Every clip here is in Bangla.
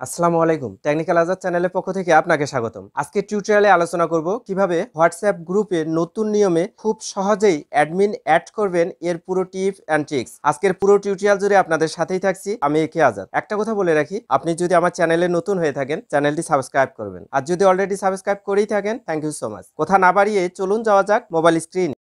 আসসালামু আলাইকুম, টেকনিক্যাল আজাদ চ্যানেলের পক্ষ থেকে আপনাকে স্বাগতম। আজকে টিউটোরিয়ালে আলোচনা করব কিভাবে হোয়াটসঅ্যাপ গ্রুপে নতুন নিয়মে খুব সহজেই অ্যাডমিন অ্যাড করবেন, এর পুরো টিপস অ্যান্ড ট্রিক্স। আজকের পুরো টিউটোরিয়াল জুড়ে আপনাদের সাথেই থাকছি আমি একে আজাদ। একটা কথা বলে রাখি, আপনি যদি আমার চ্যানেলে নতুন হয়ে থাকেন চ্যানেলটি সাবস্ক্রাইব করবেন, আর যদি অলরেডি সাবস্ক্রাইব করেই থাকেন থ্যাংক ইউ সো মাচ। কথা না বাড়িয়ে চলুন যাওয়া যাক মোবাইল স্ক্রিন।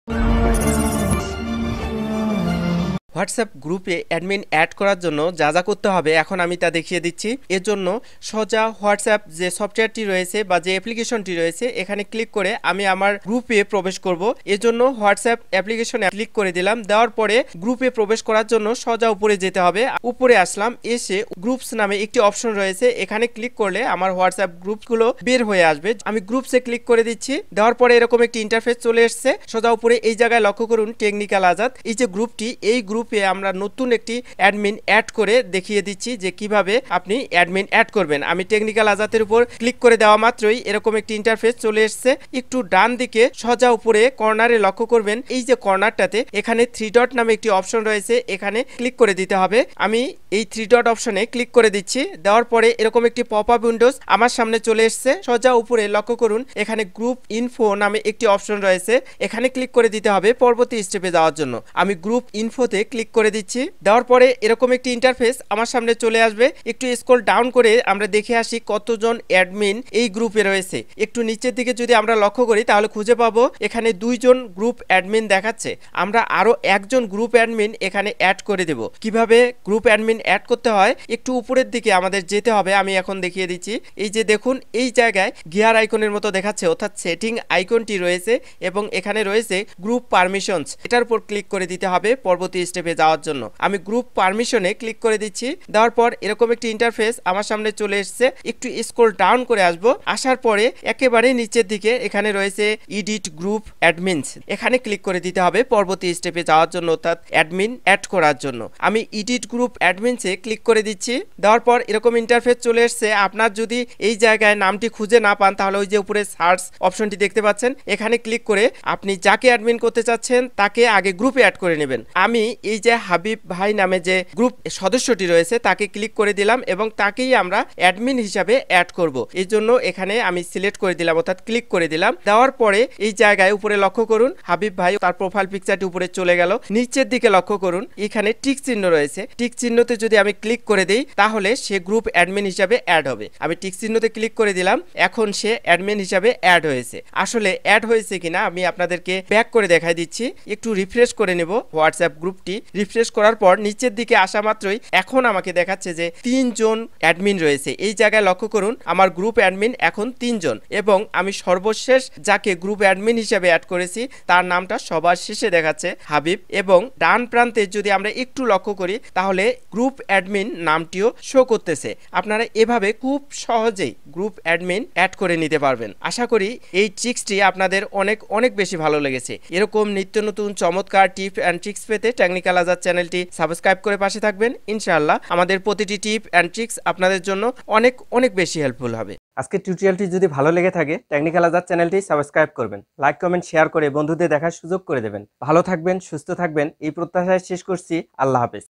হোয়াটসঅ্যাপ গ্রুপে অ্যাডমিন অ্যাড করার জন্য যা যা করতে হবে এখন আমি তা দেখিয়ে দিচ্ছি। এর জন্য সোজা হোয়াটসঅ্যাপ যে সফটওয়্যারটি রয়েছে বা যে অ্যাপ্লিকেশনটি রয়েছে এখানে ক্লিক করে আমি আমার গ্রুপে প্রবেশ করব। এর জন্য হোয়াটসঅ্যাপ অ্যাপ্লিকেশনে ক্লিক করে দিলাম। দেওয়ার পরে গ্রুপে প্রবেশ করার জন্য সোজা উপরে যেতে হবে। উপরে আসলাম, এসে গ্রুপস নামে একটি অপশন রয়েছে, এখানে ক্লিক করলে আমার হোয়াটসঅ্যাপ গ্রুপগুলো বের হয়ে আসবে। আমি গ্রুপসে ক্লিক করে দিচ্ছি। দেওয়ার পরে এরকম একটি ইন্টারফেস চলে এসেছে। সোজা উপরে এই জায়গায় লক্ষ্য করুন টেকনিক্যাল আজাদ, এই যে গ্রুপটি, এই গ্রুপে আমরা নতুন একটি অ্যাডমিন অ্যাড করে দেখিয়ে দিচ্ছি যে কিভাবে আপনি অ্যাডমিন অ্যাড করবেন। আমি টেকনিক্যাল আজাদের উপর ক্লিক করে দেওয়া মাত্রই এরকম একটি ইন্টারফেস চলে এসেছে। একটু ডান দিকে সোজা উপরে কর্নারে লক্ষ্য করবেন, এই যে কর্নারটাতে এখানে 3 ডট নামে একটি অপশন রয়েছে, এখানে ক্লিক করে দিতে হবে। আমি এই 3 ডট অপশনে ক্লিক করে দিচ্ছি। দেওয়ার পরে এরকম একটি পপ আপ উইন্ডোজ আমার সামনে চলে এসেছে। সোজা উপরে লক্ষ্য করুন এখানে গ্রুপ ইনফো নামে একটি অপশন রয়েছে, এখানে ক্লিক করে দিতে হবে পরবর্তী স্টেপে যাওয়ার জন্য। আমি গ্রুপ ইনফোতে ক্লিক করে দিচ্ছি। দেওয়ার পরে এরকম একটি ইন্টারফেস আমার সামনে চলে আসবে। একটু স্ক্রল ডাউন করে আমরা দেখে আসি কতজন অ্যাডমিন এই গ্রুপে রয়েছে। একটু নিচের দিকে যদি আমরা লক্ষ্য করি তাহলে খুঁজে পাবো এখানে 2 জন গ্রুপ অ্যাডমিন দেখাচ্ছে। আমরা আরো একজন গ্রুপ অ্যাডমিন এখানে অ্যাড করে দেব। কিভাবে গ্রুপ অ্যাডমিন অ্যাড করতে হয় একটু উপরের দিকে আমাদের যেতে হবে, আমি এখন দেখিয়ে দিচ্ছি। এই যে দেখুন এই জায়গায় গিয়ার আইকনের মতো দেখাচ্ছে, অর্থাৎ সেটিং আইকনটি রয়েছে এবং এখানে রয়েছে গ্রুপ পারমিশনস, এটার উপর ক্লিক করে দিতে হবে পরবর্তী স্টেপে যাওয়ার জন্য। আমি গ্রুপ পারমিশনে ক্লিক করে দিচ্ছি। দেওয়ার পর এরকম একটি ইন্টারফেস আমার সামনে চলে এসেছে। একটু স্ক্রল ডাউন করে আসবো, আসার পরে একেবারে নিচের দিকে এখানে রয়েছে এডিট গ্রুপ অ্যাডমিনস, এখানে ক্লিক করে দিতে হবে পরবর্তী স্টেপে যাওয়ার জন্য, অর্থাৎ অ্যাডমিন অ্যাড করার জন্য। আমি এডিট গ্রুপ অ্যাডমিনসে ক্লিক করে দিচ্ছি। দেওয়ার পর এরকম ইন্টারফেস চলে এসেছে। আপনার যদি এই জায়গায় নামটি খুঁজে না পান তাহলে ওই যে উপরে সার্চ অপশনটি দেখতে পাচ্ছেন, এখানে ক্লিক করে আপনি যাকে অ্যাডমিন করতে চাচ্ছেন তাকে আগে গ্রুপে অ্যাড করে নেবেন। আমি এই যে হাবিব ভাই নামে যে গ্রুপ সদস্যটি রয়েছে তাকে ক্লিক করে দিলাম এবং তাকেই আমরা অ্যাডমিন হিসাবে অ্যাড করব। এই জন্য এখানে আমি সিলেক্ট করে দিলাম, অর্থাৎ ক্লিক করে দিলাম। দেওয়ার পরে এই জায়গায় উপরে লক্ষ্য করুন হাবিব ভাই তার প্রোফাইল পিকচারটি উপরে চলে গেল। নিচের দিকে লক্ষ্য করুন এখানে টিক চিহ্ন রয়েছে, টিক চিহ্নতে যদি আমি ক্লিক করে দিই তাহলে সে গ্রুপ অ্যাডমিন হিসাবে অ্যাড হবে। আমি টিক চিহ্নতে ক্লিক করে দিলাম, এখন সে অ্যাডমিন হিসাবে অ্যাড হয়েছে। আসলে অ্যাড হয়েছে কিনা আমি আপনাদেরকে ব্যাক করে দেখাই দিচ্ছি। একটু রিফ্রেশ করে নেব হোয়াটসঅ্যাপ গ্রুপটি। রিফ্রেশ করার পর নিচের দিকে আসা মাত্রই এখন আমাকে দেখাচ্ছে যে 3 জন অ্যাডমিন রয়েছে। এই জায়গায় লক্ষ্য করুন আমার গ্রুপ অ্যাডমিন এখন 3 জন এবং আমি সর্বশেষ যাকে গ্রুপ অ্যাডমিন হিসেবে অ্যাড করেছি তার নামটা সবার শেষে দেখাচ্ছে হাবিব, এবং ডান প্রান্তে যদি আমরা একটু লক্ষ্য করি তাহলে গ্রুপ অ্যাডমিন নামটিও শো করতেছে। আপনারা এভাবে খুব সহজেই গ্রুপ অ্যাডমিন অ্যাড করে নিতে পারবেন। আশা করি এই ট্রিক্সটি আপনাদের অনেক অনেক বেশি ভালো লেগেছে। এরকম নিত্য নতুন চমৎকার টিপ অ্যান্ড ট্রিক্স পেতে টেকনিক্যাল আজাদ চ্যানেলটি সাবস্ক্রাইব করে পাশে থাকবেন। ইনশাআল্লাহ আমাদের প্রতিটি টিপ অ্যান্ড ট্রিক্স আপনাদের জন্য অনেক অনেক বেশি হেল্পফুল হবে। আজকের টিউটোরিয়ালটি যদি ভালো লেগে থাকে টেকনিক্যাল আজাদ চ্যানেলটি সাবস্ক্রাইব করবেন, লাইক কমেন্ট শেয়ার করে বন্ধুদের দেখার সুযোগ করে দেবেন। ভালো থাকবেন, সুস্থ থাকবেন এই প্রত্যাশায় শেষ করছি। আল্লাহ হাফেজ।